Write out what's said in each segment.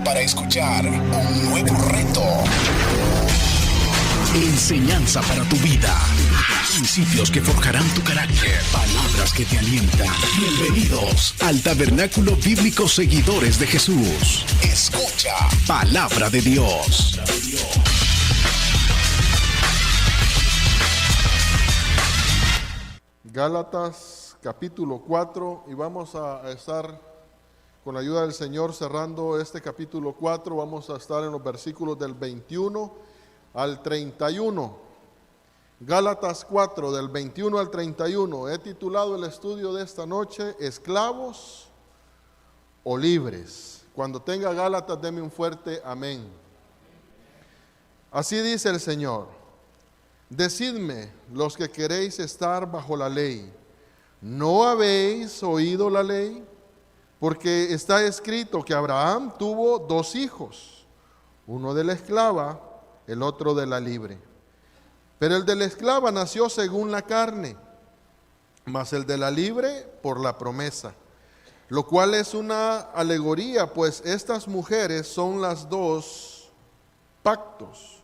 para escuchar un nuevo reto. Enseñanza para tu vida. Principios que forjarán tu carácter. Palabras que te alientan. Bienvenidos al Tabernáculo Bíblico Seguidores de Jesús. Escucha Palabra de Dios. Gálatas capítulo 4, y vamos a estar con la ayuda del Señor cerrando este capítulo 4. Vamos a estar en los versículos del 21 al 31. Gálatas 4, del 21 al 31. He titulado el estudio de esta noche, ¿esclavos o libres? Cuando tenga Gálatas, deme un fuerte amén. Así dice el Señor: decidme, los que queréis estar bajo la ley, ¿no habéis oído la ley? Porque está escrito que Abraham tuvo dos hijos, uno de la esclava, el otro de la libre. Pero el de la esclava nació según la carne, mas el de la libre por la promesa, lo cual es una alegoría, pues estas mujeres son las dos pactos.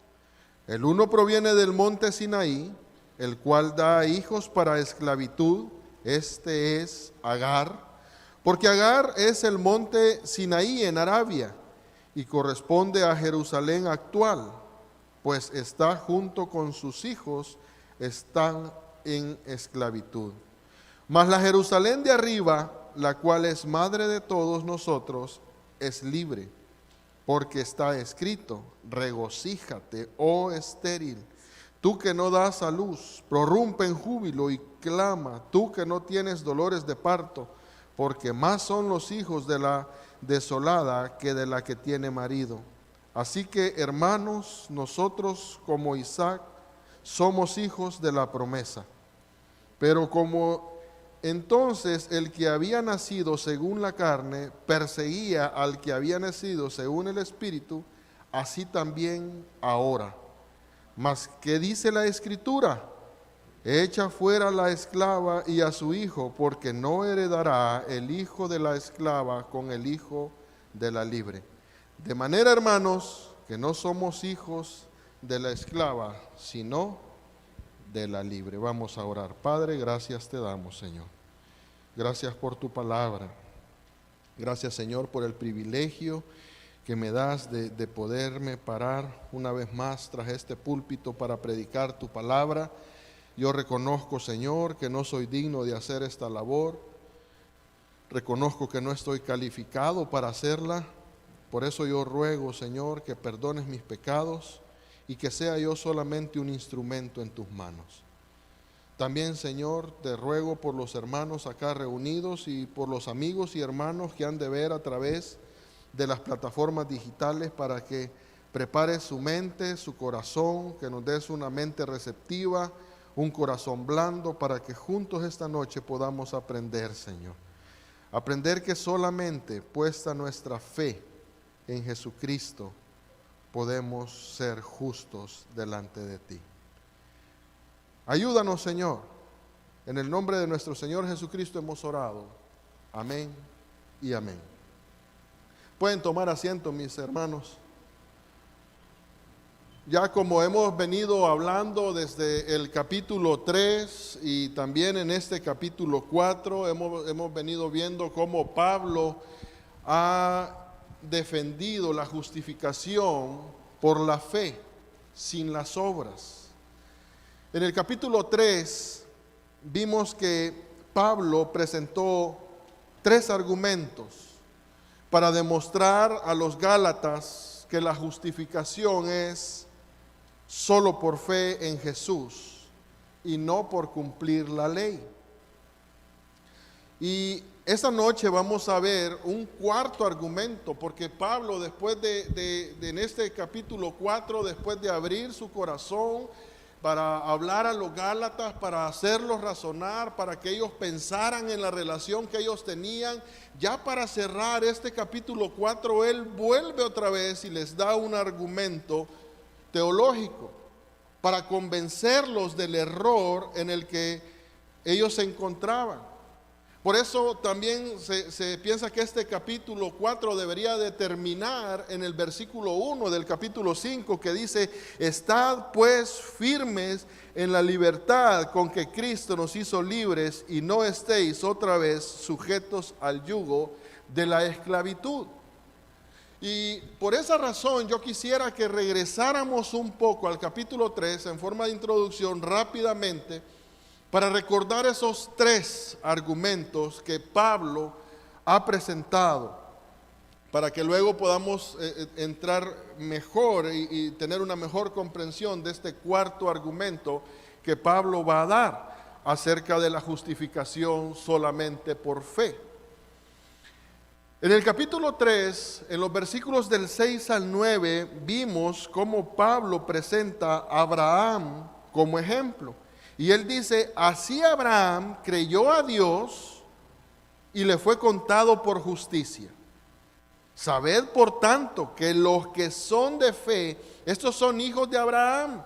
El uno proviene del monte Sinaí, el cual da hijos para esclavitud, este es Agar, porque Agar es el monte Sinaí en Arabia y corresponde a Jerusalén actual, pues está junto con sus hijos, están en esclavitud. Mas la Jerusalén de arriba, la cual es madre de todos nosotros, es libre, porque está escrito: regocíjate, oh estéril, tú que no das a luz, prorrumpe en júbilo y clama, tú que no tienes dolores de parto, porque más son los hijos de la desolada que de la que tiene marido. Así que, hermanos, nosotros como Isaac somos hijos de la promesa. Pero como entonces el que había nacido según la carne perseguía al que había nacido según el Espíritu, así también ahora. Mas, ¿qué dice la Escritura? Echa fuera la esclava y a su hijo, porque no heredará el hijo de la esclava con el hijo de la libre. De manera, hermanos, que no somos hijos de la esclava, sino de la libre. Vamos a orar. Padre, gracias te damos, Señor. Gracias por tu palabra. Gracias, Señor, por el privilegio que me das de poderme parar una vez más tras este púlpito para predicar tu palabra. Yo reconozco, Señor, que no soy digno de hacer esta labor. Reconozco que no estoy calificado para hacerla. Por eso yo ruego, Señor, que perdones mis pecados y que sea yo solamente un instrumento en tus manos. También, Señor, te ruego por los hermanos acá reunidos y por los amigos y hermanos que han de ver a través de las plataformas digitales, para que prepares su mente, su corazón, que nos des una mente receptiva, un corazón blando, para que juntos esta noche podamos aprender, Señor. Aprender que solamente puesta nuestra fe en Jesucristo podemos ser justos delante de ti. Ayúdanos, Señor. En el nombre de nuestro Señor Jesucristo hemos orado. Amén y amén. Pueden tomar asiento, mis hermanos. Ya como hemos venido hablando desde el capítulo 3 y también en este capítulo 4, hemos venido viendo cómo Pablo ha defendido la justificación por la fe, sin las obras. En el capítulo 3 vimos que Pablo presentó 3 argumentos para demostrar a los gálatas que la justificación es solo por fe en Jesús y no por cumplir la ley. Y esta noche vamos a ver un cuarto argumento, porque Pablo, después en este capítulo 4, después de abrir su corazón para hablar a los gálatas, para hacerlos razonar, para que ellos pensaran en la relación que ellos tenían, ya para cerrar este capítulo 4, él vuelve otra vez y les da un argumento teológico para convencerlos del error en el que ellos se encontraban. Por eso también se piensa que este capítulo 4 debería de terminar en el versículo 1 del capítulo 5, que dice: estad pues firmes en la libertad con que Cristo nos hizo libres, y no estéis otra vez sujetos al yugo de la esclavitud. Y por esa razón yo quisiera que regresáramos un poco al capítulo 3 en forma de introducción rápidamente, para recordar esos 3 argumentos que Pablo ha presentado, para que luego podamos entrar mejor y tener una mejor comprensión de este 4.º argumento que Pablo va a dar acerca de la justificación solamente por fe. En el capítulo 3, en los versículos del 6 al 9, vimos cómo Pablo presenta a Abraham como ejemplo. Y él dice: así Abraham creyó a Dios y le fue contado por justicia. Sabed por tanto que los que son de fe, estos son hijos de Abraham.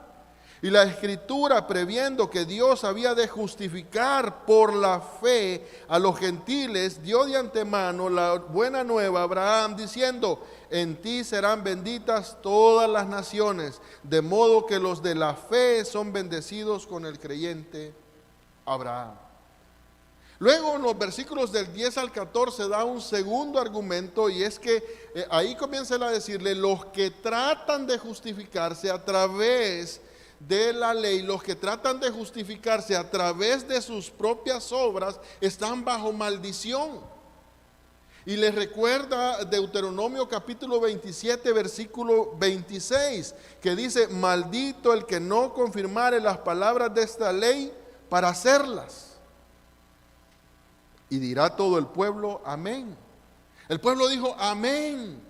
Y la Escritura, previendo que Dios había de justificar por la fe a los gentiles, dio de antemano la buena nueva a Abraham, diciendo: en ti serán benditas todas las naciones, de modo que los de la fe son bendecidos con el creyente Abraham. Luego en los versículos del 10 al 14 da un segundo argumento, y es que ahí comienza a decirle: los que tratan de justificarse a través de la ley, los que tratan de justificarse a través de sus propias obras, están bajo maldición. Y les recuerda Deuteronomio capítulo 27 versículo 26, que dice: maldito el que no confirmare las palabras de esta ley para hacerlas. Y dirá todo el pueblo: amén. El pueblo dijo: amén.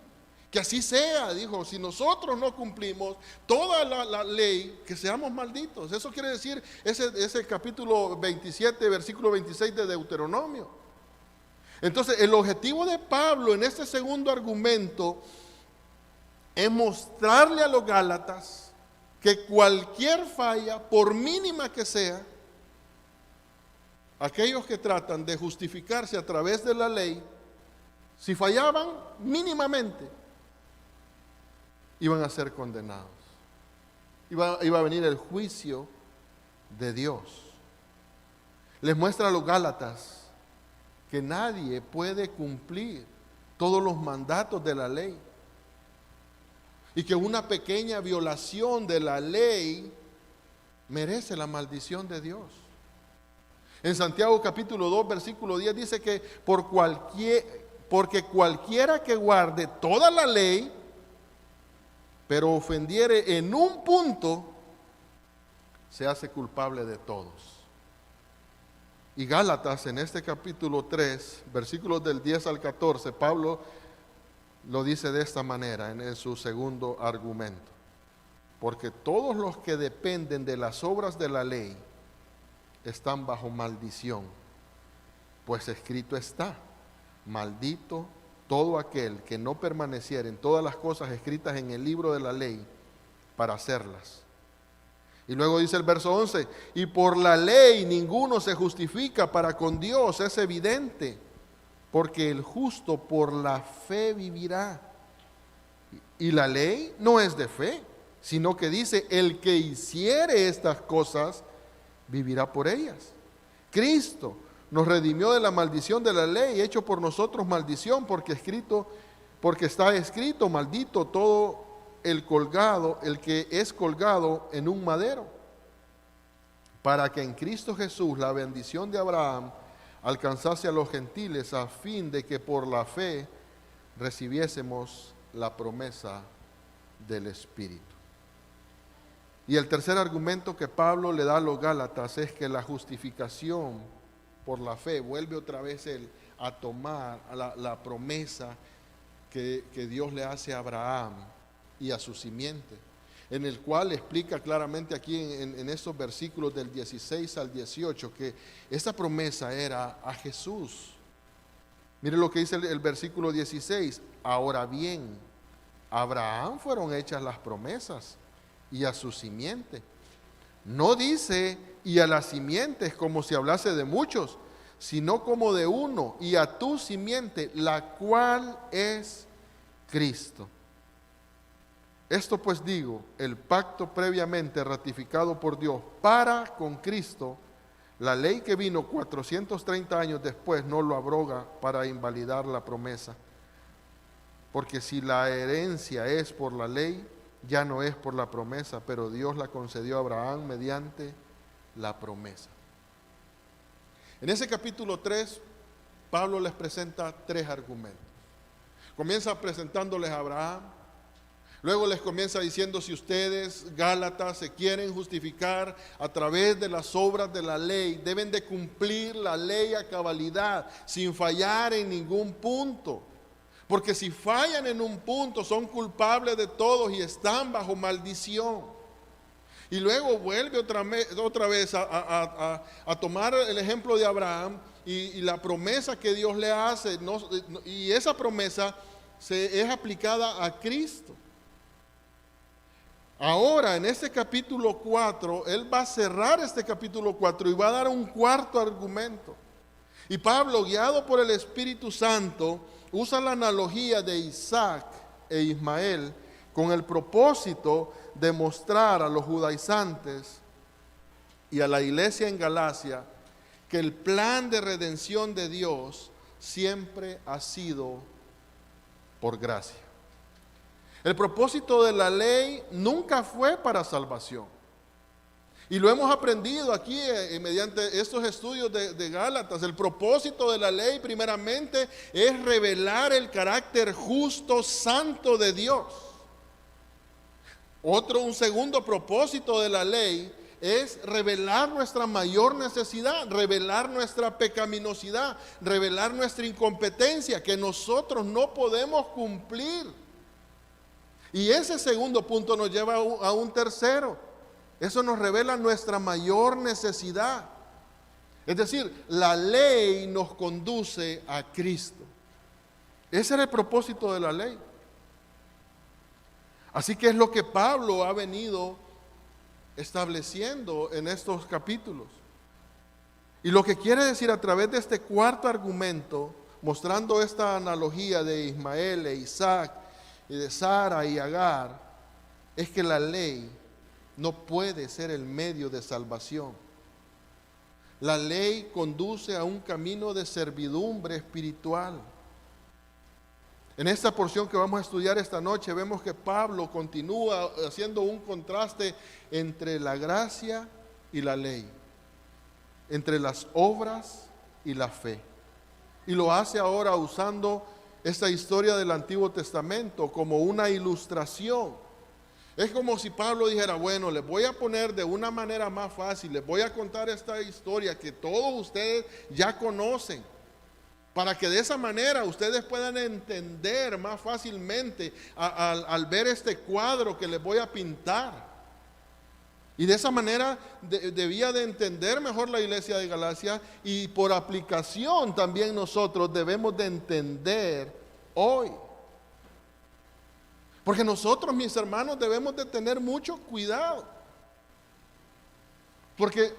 Que así sea, dijo: si nosotros no cumplimos toda la ley, que seamos malditos. Eso quiere decir ese capítulo 27, versículo 26 de Deuteronomio. Entonces, el objetivo de Pablo en este segundo argumento es mostrarle a los gálatas que cualquier falla, por mínima que sea, aquellos que tratan de justificarse a través de la ley, si fallaban mínimamente, iban a ser condenados. Iba a venir el juicio de Dios. Les muestra a los gálatas que nadie puede cumplir todos los mandatos de la ley, y que una pequeña violación de la ley merece la maldición de Dios. En Santiago capítulo 2 versículo 10 dice que porque cualquiera que guarde toda la ley, pero ofendiere en un punto, se hace culpable de todos. Y Gálatas, en este capítulo 3, versículos del 10 al 14, Pablo lo dice de esta manera en su segundo argumento: porque todos los que dependen de las obras de la ley están bajo maldición, pues escrito está: maldito todo aquel que no permaneciera en todas las cosas escritas en el libro de la ley para hacerlas. Y luego dice el verso 11: y por la ley ninguno se justifica para con Dios, es evidente, porque el justo por la fe vivirá. Y la ley no es de fe, sino que dice: el que hiciere estas cosas vivirá por ellas. Cristo nos redimió de la maldición de la ley, hecho por nosotros maldición, porque está escrito: maldito todo el que es colgado en un madero, para que en Cristo Jesús la bendición de Abraham alcanzase a los gentiles, a fin de que por la fe recibiésemos la promesa del Espíritu. Y el tercer argumento que Pablo le da a los gálatas es que la justificación por la fe vuelve otra vez a tomar la promesa que Dios le hace a Abraham y a su simiente, en el cual explica claramente aquí en estos versículos del 16 al 18 que esta promesa era a Jesús. Mire lo que dice el versículo 16: ahora bien, a Abraham fueron hechas las promesas y a su simiente. No dice y a las simientes como si hablase de muchos, sino como de uno, y a tu simiente, la cual es Cristo. Esto pues digo, el pacto previamente ratificado por Dios para con Cristo, la ley que vino 430 años después no lo abroga para invalidar la promesa. Porque si la herencia es por la ley, ya no es por la promesa, pero Dios la concedió a Abraham mediante la promesa. En ese capítulo 3, Pablo les presenta 3 argumentos. Comienza presentándoles a Abraham, luego les comienza diciendo: si ustedes, Gálatas, se quieren justificar a través de las obras de la ley, deben de cumplir la ley a cabalidad, sin fallar en ningún punto. Porque si fallan en un punto, son culpables de todos y están bajo maldición. Y luego vuelve otra vez a tomar el ejemplo de Abraham y la promesa que Dios le hace, y esa promesa es aplicada a Cristo. Ahora, en este capítulo 4, él va a cerrar este capítulo 4 y va a dar un cuarto argumento. Y Pablo, guiado por el Espíritu Santo, usa la analogía de Isaac e Ismael con el propósito de mostrar a los judaizantes y a la iglesia en Galacia que el plan de redención de Dios siempre ha sido por gracia. El propósito de la ley nunca fue para salvación. Y lo hemos aprendido aquí mediante estos estudios de Gálatas. El propósito de la ley primeramente es revelar el carácter justo, santo de Dios. Un segundo propósito de la ley es revelar nuestra mayor necesidad, revelar nuestra pecaminosidad, revelar nuestra incompetencia, que nosotros no podemos cumplir. Y ese segundo punto nos lleva a un tercero. Eso nos revela nuestra mayor necesidad. Es decir, la ley nos conduce a Cristo. Ese era el propósito de la ley. Así que es lo que Pablo ha venido estableciendo en estos capítulos. Y lo que quiere decir a través de este cuarto argumento, mostrando esta analogía de Ismael e Isaac y de Sara y Agar, es que la ley no puede ser el medio de salvación. La ley conduce a un camino de servidumbre espiritual. En esta porción que vamos a estudiar esta noche, vemos que Pablo continúa haciendo un contraste entre la gracia y la ley, entre las obras y la fe. Y lo hace ahora usando esta historia del Antiguo Testamento como una ilustración. Es como si Pablo dijera: bueno, les voy a poner de una manera más fácil, les voy a contar esta historia que todos ustedes ya conocen, para que de esa manera ustedes puedan entender más fácilmente al ver este cuadro que les voy a pintar. Y de esa manera debía de entender mejor la iglesia de Galacia, y por aplicación también nosotros debemos de entender hoy. Porque nosotros, mis hermanos, debemos de tener mucho cuidado. Porque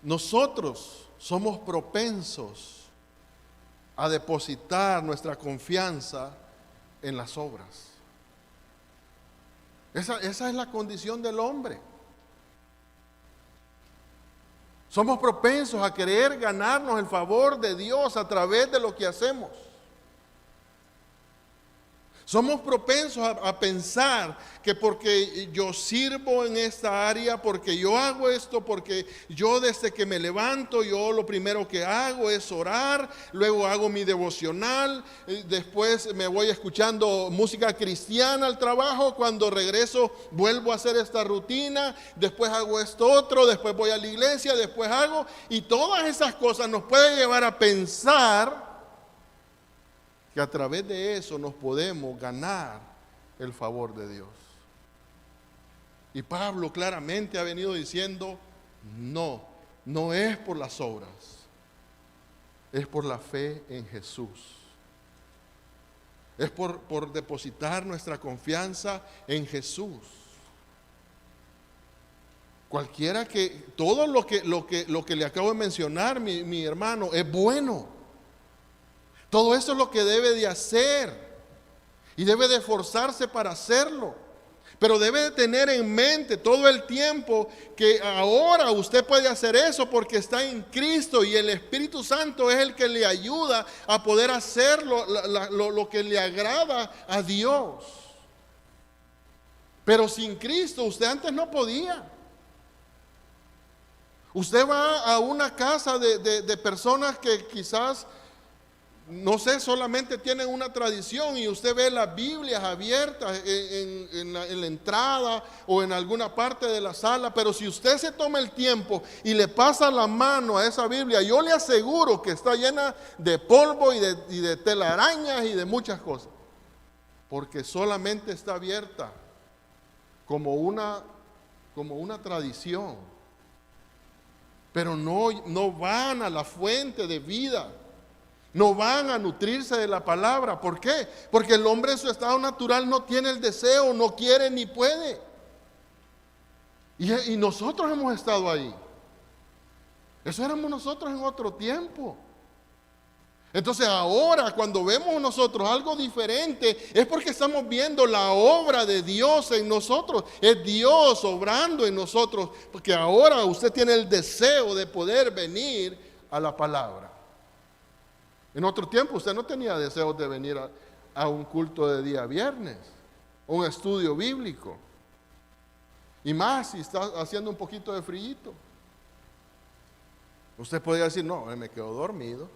nosotros somos propensos a depositar nuestra confianza en las obras. Esa es la condición del hombre. Somos propensos a querer ganarnos el favor de Dios a través de lo que hacemos. Somos propensos a pensar que porque yo sirvo en esta área, porque yo hago esto, porque yo desde que me levanto, yo lo primero que hago es orar, luego hago mi devocional, después me voy escuchando música cristiana al trabajo, cuando regreso vuelvo a hacer esta rutina, después hago esto otro, después voy a la iglesia, después hago, y todas esas cosas nos pueden llevar a pensar que a través de eso nos podemos ganar el favor de Dios. Y Pablo claramente ha venido diciendo: no es por las obras, es por la fe en Jesús. Es por depositar nuestra confianza en Jesús. Cualquiera que, todo lo que le acabo de mencionar, mi hermano, es bueno. Todo eso es lo que debe de hacer y debe de esforzarse para hacerlo. Pero debe de tener en mente todo el tiempo que ahora usted puede hacer eso porque está en Cristo y el Espíritu Santo es el que le ayuda a poder hacer lo que le agrada a Dios. Pero sin Cristo usted antes no podía. Usted va a una casa de personas que quizás, no sé, solamente tienen una tradición y usted ve las Biblias abiertas en la entrada o en alguna parte de la sala, pero si usted se toma el tiempo y le pasa la mano a esa Biblia, yo le aseguro que está llena de polvo y de telarañas y de muchas cosas, porque solamente está abierta como una tradición, pero no van a la fuente de vida. No van a nutrirse de la palabra. ¿Por qué? Porque el hombre en su estado natural no tiene el deseo, no quiere ni puede. Y nosotros hemos estado ahí. Eso éramos nosotros en otro tiempo. Entonces ahora cuando vemos nosotros algo diferente es porque estamos viendo la obra de Dios en nosotros. Es Dios obrando en nosotros, porque ahora usted tiene el deseo de poder venir a la palabra. En otro tiempo usted no tenía deseos de venir a un culto de día viernes, un estudio bíblico. Y más si está haciendo un poquito de frío. Usted podría decir, no, me quedo dormido.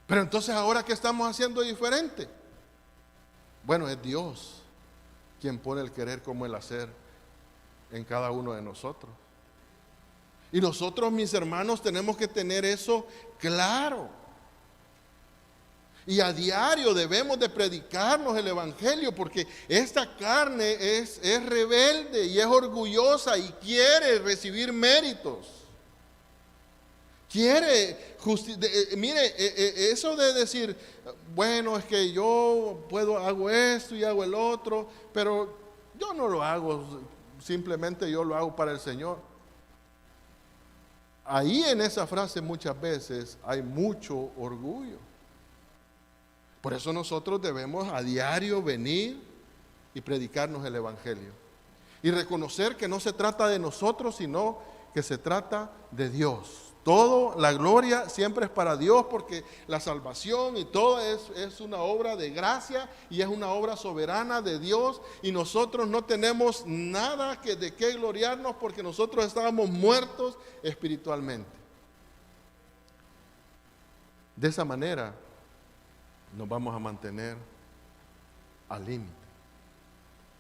Pero entonces ahora, ¿qué estamos haciendo diferente? Bueno, es Dios quien pone el querer como el hacer en cada uno de nosotros. Y nosotros, mis hermanos, tenemos que tener eso claro. Y a diario debemos de predicarnos el Evangelio, porque esta carne es rebelde y es orgullosa y quiere recibir méritos. Quiere mire, eso de decir, bueno, es que yo hago esto y hago el otro, pero yo no lo hago, simplemente yo lo hago para el Señor. Ahí en esa frase muchas veces hay mucho orgullo. Por eso nosotros debemos a diario venir y predicarnos el Evangelio. Y reconocer que no se trata de nosotros, sino que se trata de Dios. Todo, la gloria siempre es para Dios, porque la salvación y todo es una obra de gracia y es una obra soberana de Dios, y nosotros no tenemos nada de qué gloriarnos, porque nosotros estábamos muertos espiritualmente. De esa manera nos vamos a mantener al límite,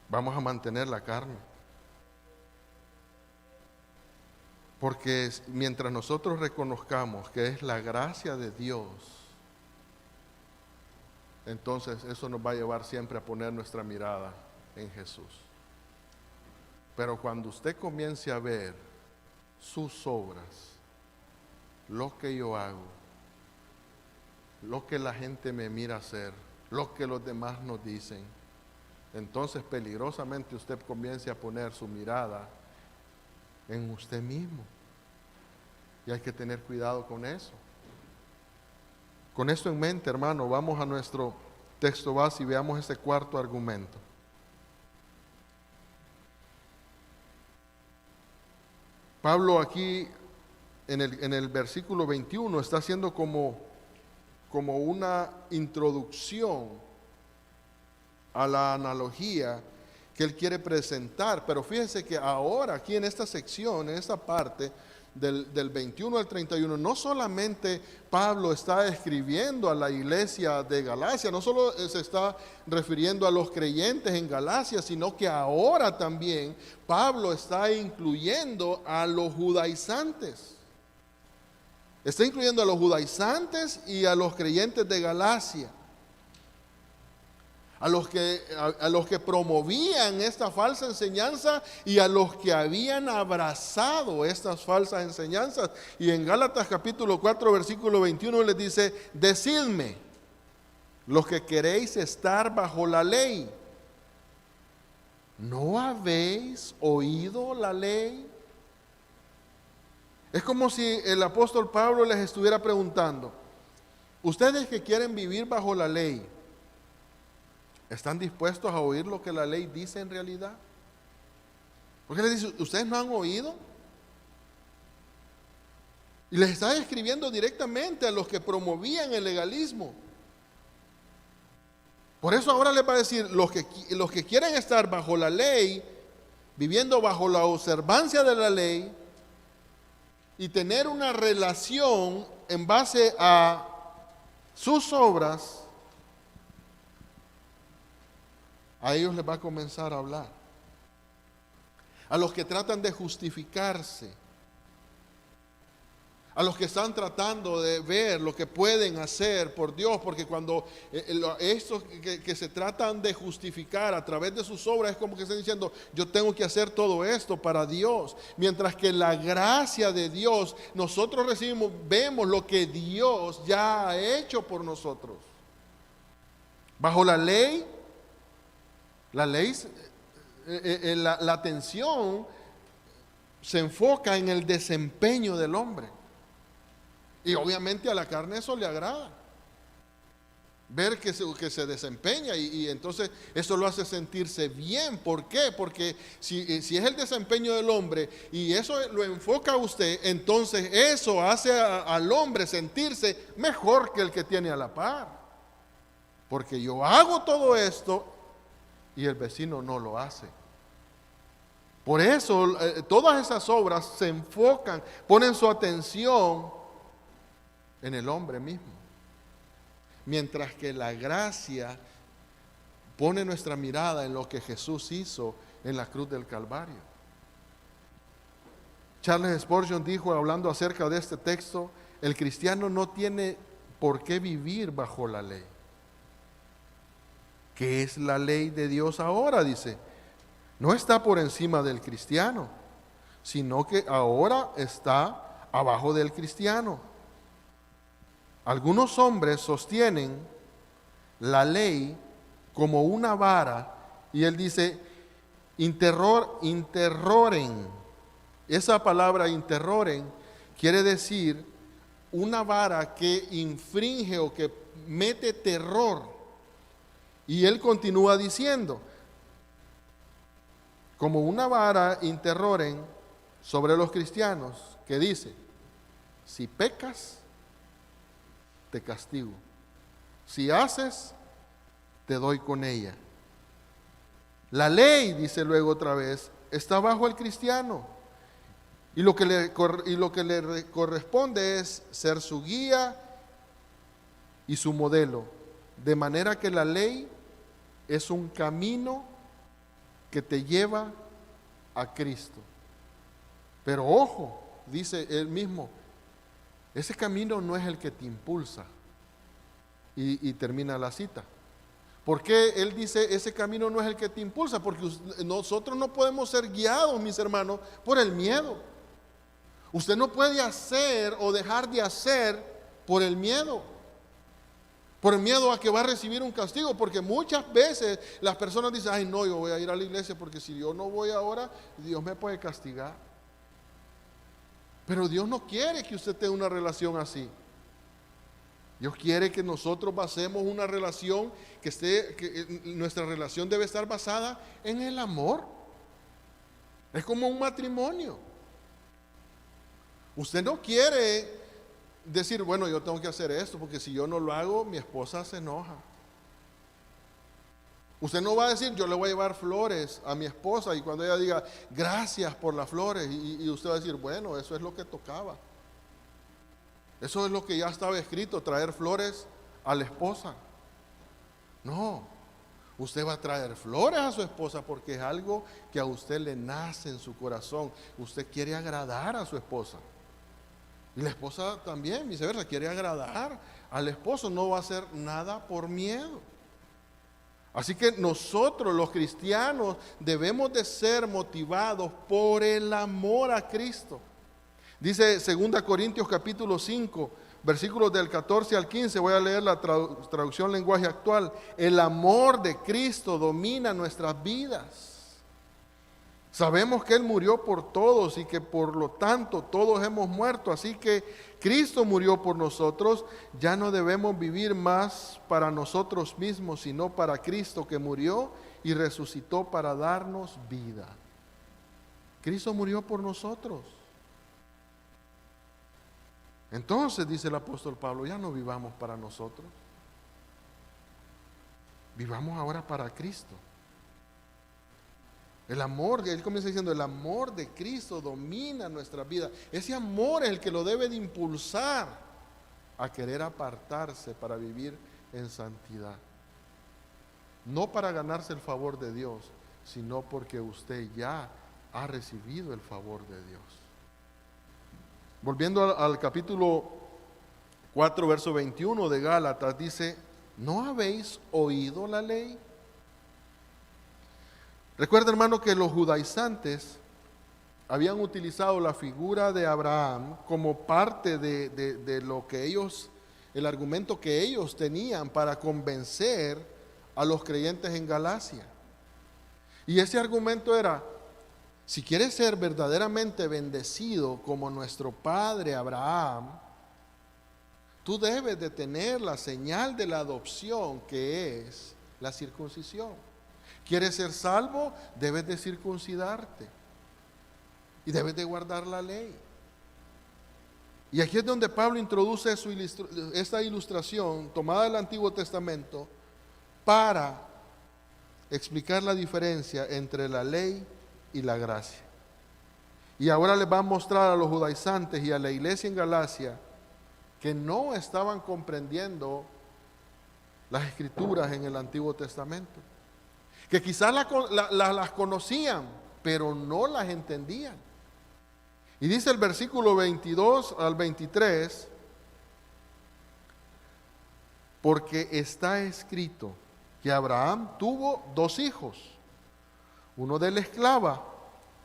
vamos a mantener la carne. Porque mientras nosotros reconozcamos que es la gracia de Dios, entonces eso nos va a llevar siempre a poner nuestra mirada en Jesús. Pero cuando usted comience a ver sus obras, lo que yo hago, lo que la gente me mira hacer, lo que los demás nos dicen, entonces peligrosamente usted comience a poner su mirada en usted mismo. Y hay que tener cuidado con eso. Con esto en mente, hermano, vamos a nuestro texto base y veamos este cuarto argumento. Pablo aquí en el versículo 21 está haciendo como una introducción a la analogía que él quiere presentar, pero fíjense que ahora aquí en esta sección, en esta parte del 21 al 31, no solamente Pablo está escribiendo a la iglesia de Galacia, no solo se está refiriendo a los creyentes en Galacia, sino que ahora también Pablo está incluyendo a los judaizantes. Está incluyendo a los judaizantes y a los creyentes de Galacia. A los que promovían esta falsa enseñanza y a los que habían abrazado estas falsas enseñanzas. Y en Gálatas capítulo 4 versículo 21 les dice: decidme, los que queréis estar bajo la ley, ¿no habéis oído la ley? Es como si el apóstol Pablo les estuviera preguntando, ustedes que quieren vivir bajo la ley, ¿están dispuestos a oír lo que la ley dice en realidad? Porque les dice, ¿ustedes no han oído? Y les está escribiendo directamente a los que promovían el legalismo. Por eso ahora les va a decir, los que quieren estar bajo la ley, viviendo bajo la observancia de la ley, y tener una relación en base a sus obras, a ellos les va a comenzar a hablar. A los que tratan de justificarse, a los que están tratando de ver lo que pueden hacer por Dios, porque cuando estos que se tratan de justificar a través de sus obras, es como que están diciendo, yo tengo que hacer todo esto para Dios, mientras que la gracia de Dios, nosotros recibimos, vemos lo que Dios ya ha hecho por nosotros. Bajo la ley, la atención se enfoca en el desempeño del hombre. Y obviamente a la carne eso le agrada. Ver que se desempeña y entonces eso lo hace sentirse bien. ¿Por qué? Porque si es el desempeño del hombre y eso lo enfoca a usted, entonces eso hace al hombre sentirse mejor que el que tiene a la par. Porque yo hago todo esto y el vecino no lo hace. Por eso todas esas obras se enfocan, ponen su atención en el hombre mismo. Mientras que la gracia pone nuestra mirada en lo que Jesús hizo en la cruz del Calvario. Charles Spurgeon dijo, hablando acerca de este texto, el cristiano no tiene por qué vivir bajo la ley. ¿Qué es la ley de Dios ahora? Dice, no está por encima del cristiano, sino que ahora está abajo del cristiano. Algunos hombres sostienen la ley como una vara, y él dice, interroren. Esa palabra interroren quiere decir una vara que infringe o que mete terror. Y él continúa diciendo, como una vara interroren sobre los cristianos, que dice, si pecas, te castigo. Si haces, te doy con ella. La ley, dice luego otra vez, está bajo el cristiano. Y lo que le corresponde es ser su guía y su modelo. De manera que la ley es un camino que te lleva a Cristo. Pero ojo, dice él mismo, ese camino no es el que te impulsa. Y termina la cita. ¿Por qué él dice ese camino no es el que te impulsa? Porque nosotros no podemos ser guiados, mis hermanos, por el miedo. Usted no puede hacer o dejar de hacer por el miedo. Por el miedo a que va a recibir un castigo. Porque muchas veces las personas dicen, ay no, yo voy a ir a la iglesia porque si yo no voy ahora, Dios me puede castigar. Pero Dios no quiere que usted tenga una relación así. Dios quiere que nosotros basemos una relación que nuestra relación debe estar basada en el amor. Es como un matrimonio. Usted no quiere decir, bueno, yo tengo que hacer esto porque si yo no lo hago, mi esposa se enoja. Usted no va a decir, yo le voy a llevar flores a mi esposa y cuando ella diga, gracias por las flores, y usted va a decir, bueno, eso es lo que tocaba. Eso es lo que ya estaba escrito, traer flores a la esposa. No, usted va a traer flores a su esposa porque es algo que a usted le nace en su corazón. Usted quiere agradar a su esposa. Y la esposa también, viceversa, quiere agradar al esposo, no va a hacer nada por miedo. Así que nosotros los cristianos debemos de ser motivados por el amor a Cristo. Dice 2 Corintios capítulo 5, versículos del 14 al 15, voy a leer la traducción lenguaje actual. El amor de Cristo domina nuestras vidas. Sabemos que Él murió por todos y que por lo tanto todos hemos muerto. Así que Cristo murió por nosotros. Ya no debemos vivir más para nosotros mismos, sino para Cristo que murió y resucitó para darnos vida. Cristo murió por nosotros. Entonces, dice el apóstol Pablo, ya no vivamos para nosotros. Vivamos ahora para Cristo. El amor, él comienza diciendo, el amor de Cristo domina nuestra vida. Ese amor es el que lo debe de impulsar a querer apartarse para vivir en santidad. No para ganarse el favor de Dios, sino porque usted ya ha recibido el favor de Dios. Volviendo al capítulo 4, verso 21 de Gálatas, dice, ¿no habéis oído la ley? Recuerda, hermano, que los judaizantes habían utilizado la figura de Abraham como parte de lo que ellos, el argumento que ellos tenían para convencer a los creyentes en Galacia. Y ese argumento era, si quieres ser verdaderamente bendecido como nuestro padre Abraham, tú debes de tener la señal de la adopción, que es la circuncisión. ¿Quieres ser salvo? Debes de circuncidarte y debes de guardar la ley. Y aquí es donde Pablo introduce esta ilustración tomada del Antiguo Testamento para explicar la diferencia entre la ley y la gracia. Y ahora les va a mostrar a los judaizantes y a la iglesia en Galacia que no estaban comprendiendo las escrituras en el Antiguo Testamento. Que quizás las conocían, pero no las entendían. Y dice el versículo 22 al 23, porque está escrito que Abraham tuvo 2 hijos, uno de la esclava,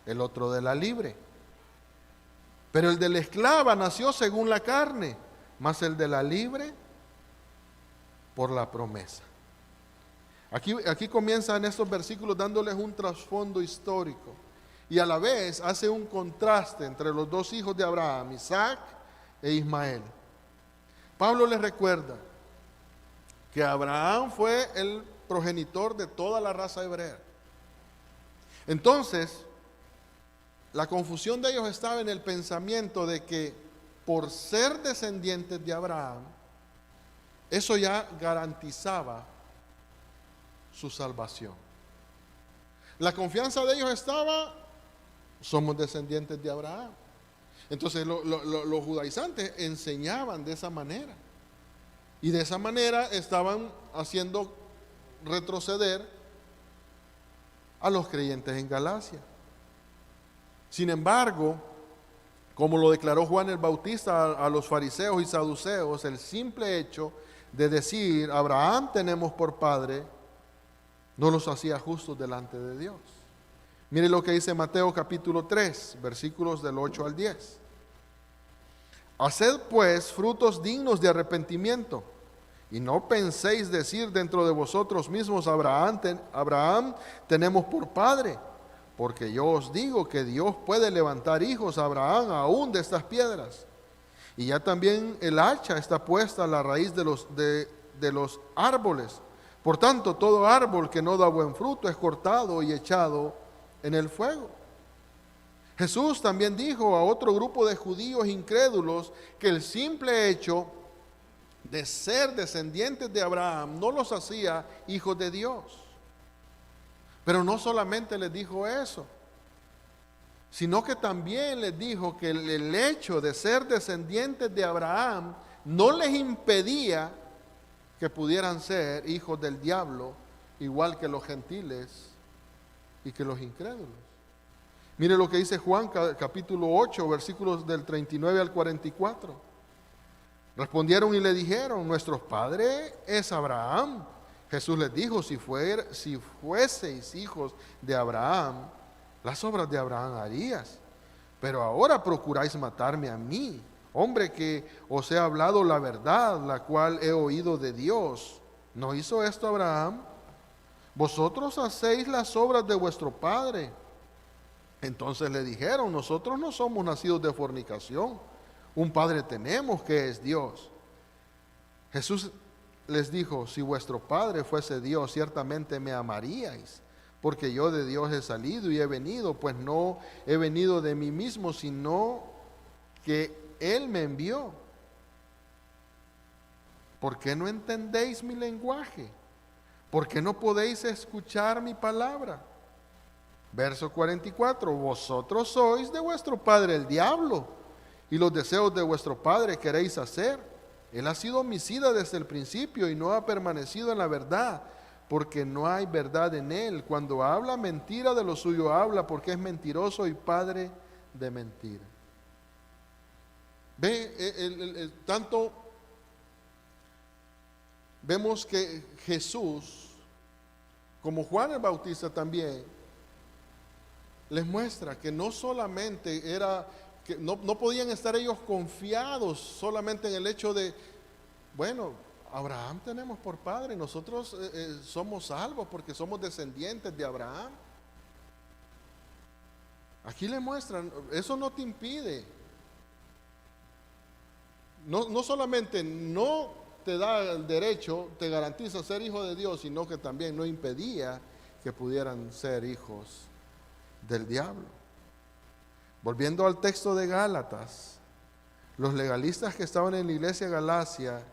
el otro de la libre. Pero el de la esclava nació según la carne, mas el de la libre por la promesa. Aquí comienzan estos versículos dándoles un trasfondo histórico y a la vez hace un contraste entre los 2 hijos de Abraham, Isaac e Ismael. Pablo les recuerda que Abraham fue el progenitor de toda la raza hebrea. Entonces, la confusión de ellos estaba en el pensamiento de que por ser descendientes de Abraham, eso ya garantizaba su salvación. La confianza de ellos estaba, somos descendientes de Abraham. Entonces los judaizantes enseñaban de esa manera. Y de esa manera estaban haciendo retroceder a los creyentes en Galacia. Sin embargo, como lo declaró Juan el Bautista a los fariseos y saduceos, el simple hecho de decir, Abraham tenemos por padre, no los hacía justos delante de Dios. Mire lo que dice Mateo capítulo 3, versículos del 8 al 10. Haced pues frutos dignos de arrepentimiento, y no penséis decir dentro de vosotros mismos, Abraham tenemos por padre, porque yo os digo que Dios puede levantar hijos a Abraham aún de estas piedras. Y ya también el hacha está puesta a la raíz de los árboles. Por tanto, todo árbol que no da buen fruto es cortado y echado en el fuego. Jesús también dijo a otro grupo de judíos incrédulos que el simple hecho de ser descendientes de Abraham no los hacía hijos de Dios. Pero no solamente les dijo eso, sino que también les dijo que el hecho de ser descendientes de Abraham no les impedía que pudieran ser hijos del diablo, igual que los gentiles y que los incrédulos. Mire lo que dice Juan capítulo 8, versículos del 39 al 44. Respondieron y le dijeron, nuestro padre es Abraham. Jesús les dijo, si fueseis hijos de Abraham, las obras de Abraham harías. Pero ahora procuráis matarme a mí, hombre que os he hablado la verdad, la cual he oído de Dios. ¿No hizo esto Abraham? Vosotros hacéis las obras de vuestro padre. Entonces le dijeron: nosotros no somos nacidos de fornicación, un padre tenemos que es Dios. Jesús les dijo: si vuestro padre fuese Dios, ciertamente me amaríais, porque yo de Dios he salido y he venido, pues no he venido de mí mismo, sino que Él me envió. ¿Por qué no entendéis mi lenguaje? ¿Por qué no podéis escuchar mi palabra? Verso 44, vosotros sois de vuestro padre el diablo, y los deseos de vuestro padre queréis hacer. Él ha sido homicida desde el principio y no ha permanecido en la verdad, porque no hay verdad en él. Cuando habla mentira, de lo suyo habla, porque es mentiroso y padre de mentira. Tanto vemos que Jesús, como Juan el Bautista también, les muestra que no solamente era, que no podían estar ellos confiados solamente en el hecho de, bueno, Abraham tenemos por padre, nosotros somos salvos porque somos descendientes de Abraham. Aquí le muestran, eso no te impide, no solamente no te da el derecho, te garantiza ser hijo de Dios, sino que también no impedía que pudieran ser hijos del diablo. Volviendo al texto de Gálatas, los legalistas que estaban en la iglesia de Galacia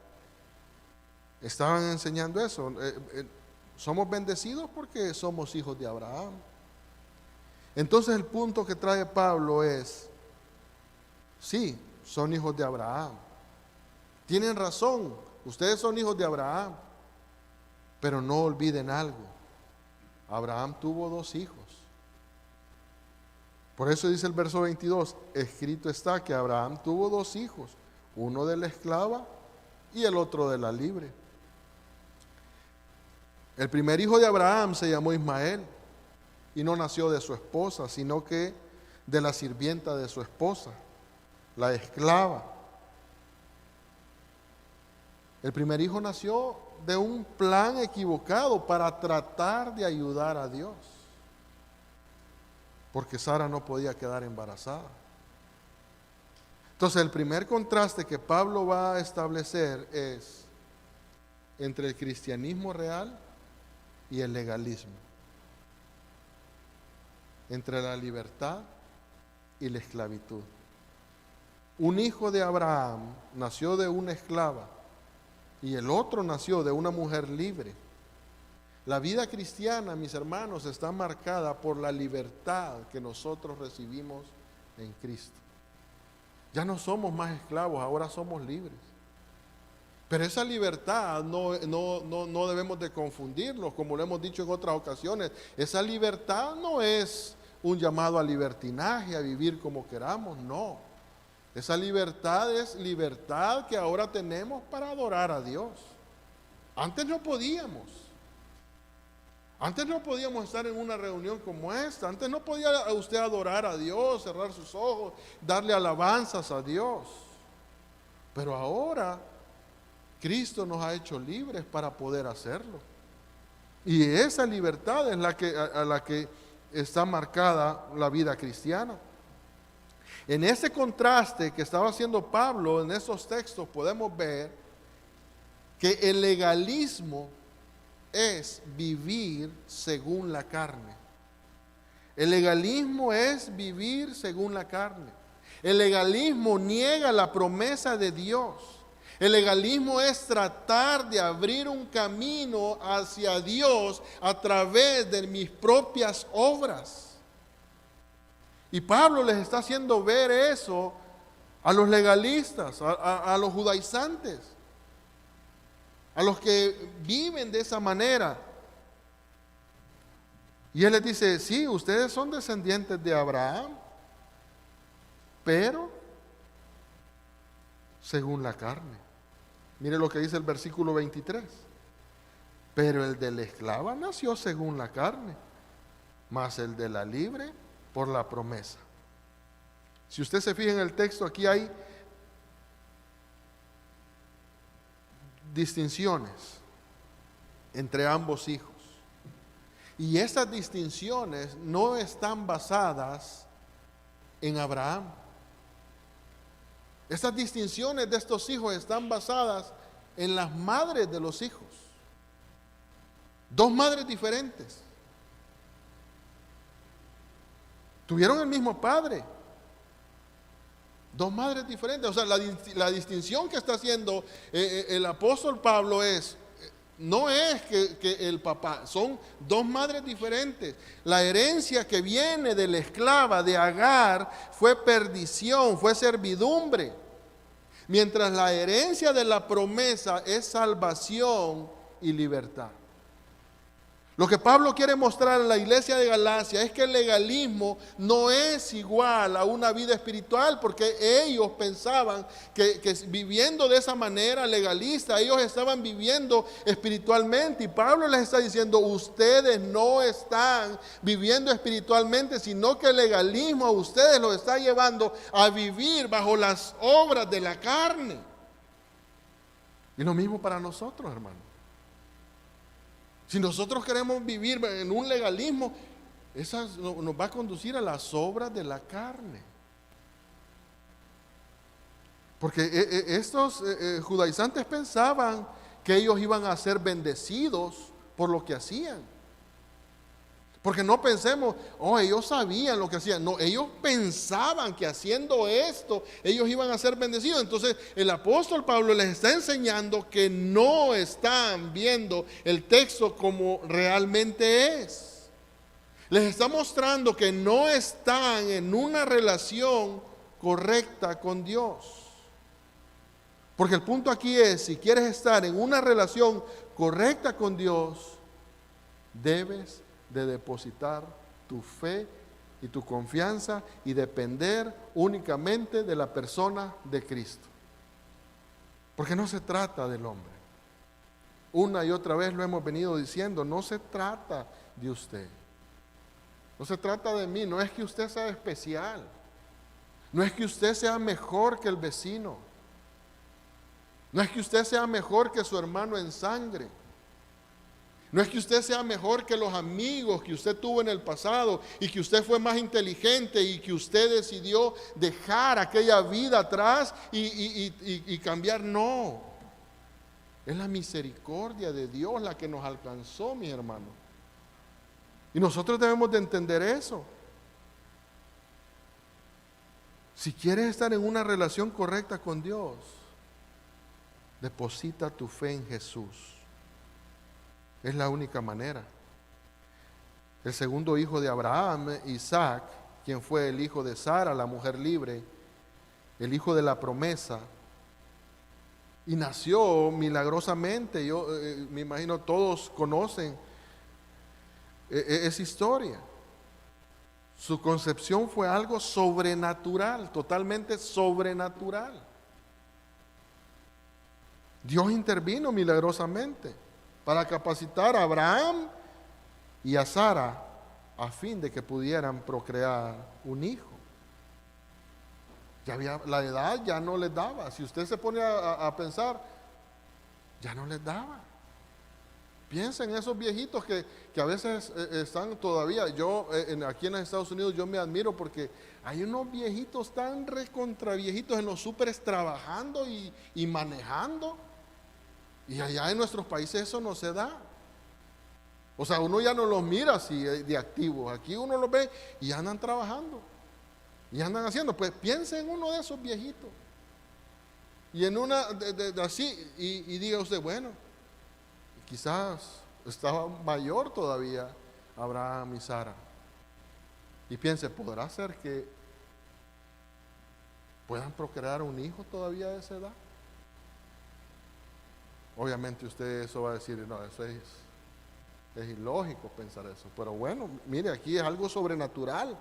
estaban enseñando eso. Somos bendecidos porque somos hijos de Abraham. Entonces el punto que trae Pablo es, sí, son hijos de Abraham. Tienen razón, ustedes son hijos de Abraham, pero no olviden algo. Abraham tuvo 2 hijos. Por eso dice el verso 22, escrito está que Abraham tuvo 2 hijos, uno de la esclava y el otro de la libre. El primer hijo de Abraham se llamó Ismael y no nació de su esposa, sino que de la sirvienta de su esposa, la esclava. El primer hijo nació de un plan equivocado para tratar de ayudar a Dios, porque Sara no podía quedar embarazada. Entonces el primer contraste que Pablo va a establecer es entre el cristianismo real y el legalismo, entre la libertad y la esclavitud. Un hijo de Abraham nació de una esclava y el otro nació de una mujer libre. La vida cristiana, mis hermanos, está marcada por la libertad que nosotros recibimos en Cristo. Ya no somos más esclavos, ahora somos libres. Pero esa libertad no debemos de confundirnos, como lo hemos dicho en otras ocasiones. Esa libertad no es un llamado a libertinaje, a vivir como queramos, no. Esa libertad es libertad que ahora tenemos para adorar a Dios. Antes no podíamos. Antes no podíamos estar en una reunión como esta. Antes no podía usted adorar a Dios, cerrar sus ojos, darle alabanzas a Dios. Pero ahora Cristo nos ha hecho libres para poder hacerlo. Y esa libertad es a la que está marcada la vida cristiana. En ese contraste que estaba haciendo Pablo en esos textos podemos ver que el legalismo es vivir según la carne. El legalismo es vivir según la carne. El legalismo niega la promesa de Dios. El legalismo es tratar de abrir un camino hacia Dios a través de mis propias obras. Y Pablo les está haciendo ver eso a los legalistas, a los judaizantes, a los que viven de esa manera. Y él les dice, sí, ustedes son descendientes de Abraham, pero según la carne. Mire lo que dice el versículo 23. Pero el de la esclava nació según la carne, mas el de la libre por la promesa. Si usted se fija en el texto, aquí hay distinciones entre ambos hijos. Y esas distinciones no están basadas en Abraham. Esas distinciones de estos hijos están basadas en las madres de los hijos. Dos madres diferentes. Tuvieron el mismo padre. Dos madres diferentes. O sea, la distinción que está haciendo el apóstol Pablo no es que el papá, son dos madres diferentes. La herencia que viene de la esclava de Agar fue perdición, fue servidumbre. Mientras la herencia de la promesa es salvación y libertad. Lo que Pablo quiere mostrar a la iglesia de Galacia es que el legalismo no es igual a una vida espiritual, porque ellos pensaban que viviendo de esa manera legalista, ellos estaban viviendo espiritualmente. Y Pablo les está diciendo, ustedes no están viviendo espiritualmente, sino que el legalismo a ustedes los está llevando a vivir bajo las obras de la carne. Y lo mismo para nosotros, hermanos. Si nosotros queremos vivir en un legalismo, eso nos va a conducir a las obras de la carne. Porque estos judaizantes pensaban que ellos iban a ser bendecidos por lo que hacían. Porque no pensemos, ellos sabían lo que hacían. No, ellos pensaban que haciendo esto, ellos iban a ser bendecidos. Entonces, el apóstol Pablo les está enseñando que no están viendo el texto como realmente es. Les está mostrando que no están en una relación correcta con Dios. Porque el punto aquí es, si quieres estar en una relación correcta con Dios, debes de depositar tu fe y tu confianza y depender únicamente de la persona de Cristo. Porque no se trata del hombre. Una y otra vez lo hemos venido diciendo, no se trata de usted. No se trata de mí, no es que usted sea especial. No es que usted sea mejor que el vecino. No es que usted sea mejor que su hermano en sangre. No es que usted sea mejor que los amigos que usted tuvo en el pasado y que usted fue más inteligente y que usted decidió dejar aquella vida atrás y cambiar. No. Es la misericordia de Dios la que nos alcanzó, mis hermanos. Y nosotros debemos de entender eso. Si quieres estar en una relación correcta con Dios, deposita tu fe en Jesús. Es la única manera. El segundo hijo de Abraham, Isaac, quien fue el hijo de Sara, la mujer libre, el hijo de la promesa, y nació milagrosamente. Yo me imagino todos conocen esa historia. Su concepción fue algo sobrenatural, totalmente sobrenatural. Dios intervino milagrosamente para capacitar a Abraham y a Sara a fin de que pudieran procrear un hijo. La edad ya no les daba. Si usted se pone a pensar, ya no les daba. Piensen en esos viejitos que a veces están todavía. Aquí en los Estados Unidos yo me admiro porque hay unos viejitos tan recontra viejitos en los súperes trabajando y manejando. Y allá en nuestros países eso no se da. O sea, uno ya no los mira así de activos. Aquí uno los ve y andan trabajando. Y andan haciendo. Pues piense en uno de esos viejitos. Y en una así. Y diga usted, bueno, quizás estaba mayor todavía Abraham y Sara. Y piense, ¿podrá ser que puedan procrear un hijo todavía de esa edad? Obviamente usted eso va a decir, no, eso es ilógico pensar eso. Pero bueno, mire, aquí es algo sobrenatural.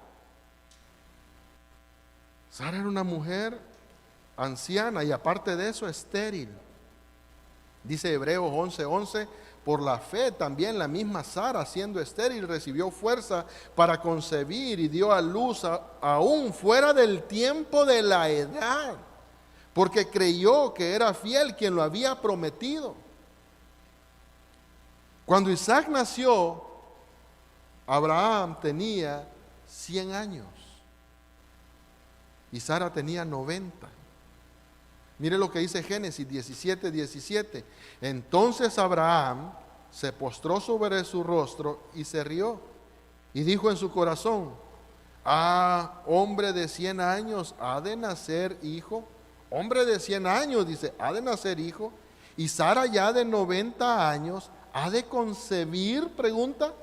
Sara era una mujer anciana y aparte de eso estéril. Dice Hebreos 11:11, por la fe también la misma Sara, siendo estéril, recibió fuerza para concebir y dio a luz aún fuera del tiempo de la edad, porque creyó que era fiel quien lo había prometido. Cuando Isaac nació, Abraham tenía 100 años y Sara tenía 90. Mire lo que dice Génesis 17:17. Entonces Abraham se postró sobre su rostro y se rió y dijo en su corazón: hombre de 100 años, ¿ha de nacer hijo? Hombre de 100 años, dice, ¿ha de nacer hijo? Y Sara ya de 90 años, ¿ha de concebir? Pregunta.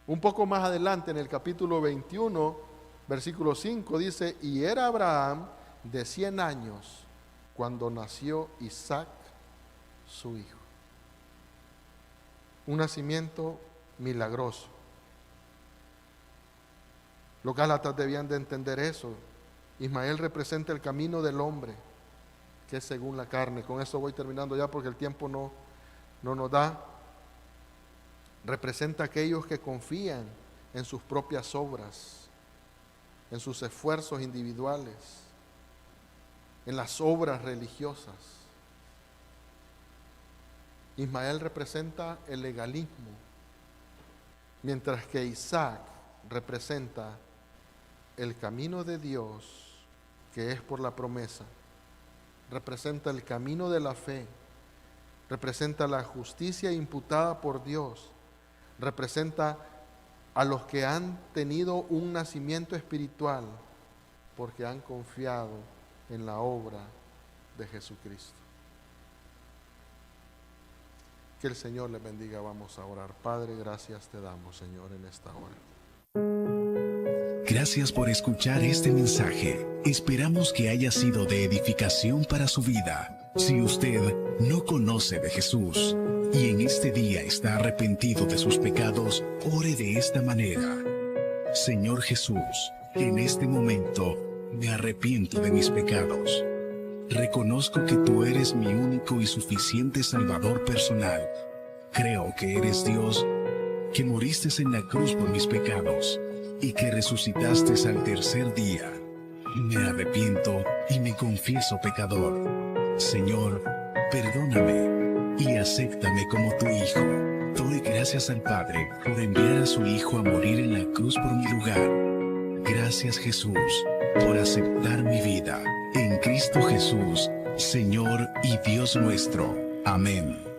Un poco más adelante en el capítulo 21, versículo 5 dice: y era Abraham de 100 años cuando nació Isaac, su hijo. Un nacimiento milagroso. Los gálatas debían de entender eso. Ismael representa el camino del hombre, que es según la carne. Con eso voy terminando ya porque el tiempo no nos da. Representa a aquellos que confían en sus propias obras, en sus esfuerzos individuales, en las obras religiosas. Ismael representa el legalismo, mientras que Isaac representa el camino de Dios, que es por la promesa. Representa el camino de la fe, representa la justicia imputada por Dios, representa a los que han tenido un nacimiento espiritual porque han confiado en la obra de Jesucristo. Que el Señor les bendiga. Vamos a orar. Padre, gracias te damos, Señor, en esta hora. Gracias por escuchar este mensaje. Esperamos que haya sido de edificación para su vida. Si usted no conoce de Jesús y en este día está arrepentido de sus pecados, ore de esta manera: Señor Jesús, en este momento me arrepiento de mis pecados. Reconozco que tú eres mi único y suficiente Salvador personal. Creo que eres Dios, que moriste en la cruz por mis pecados y que resucitaste al tercer día. Me arrepiento y me confieso pecador. Señor, perdóname y acéptame como tu Hijo. Doy gracias al Padre por enviar a su Hijo a morir en la cruz por mi lugar. Gracias, Jesús, por aceptar mi vida. En Cristo Jesús, Señor y Dios nuestro. Amén.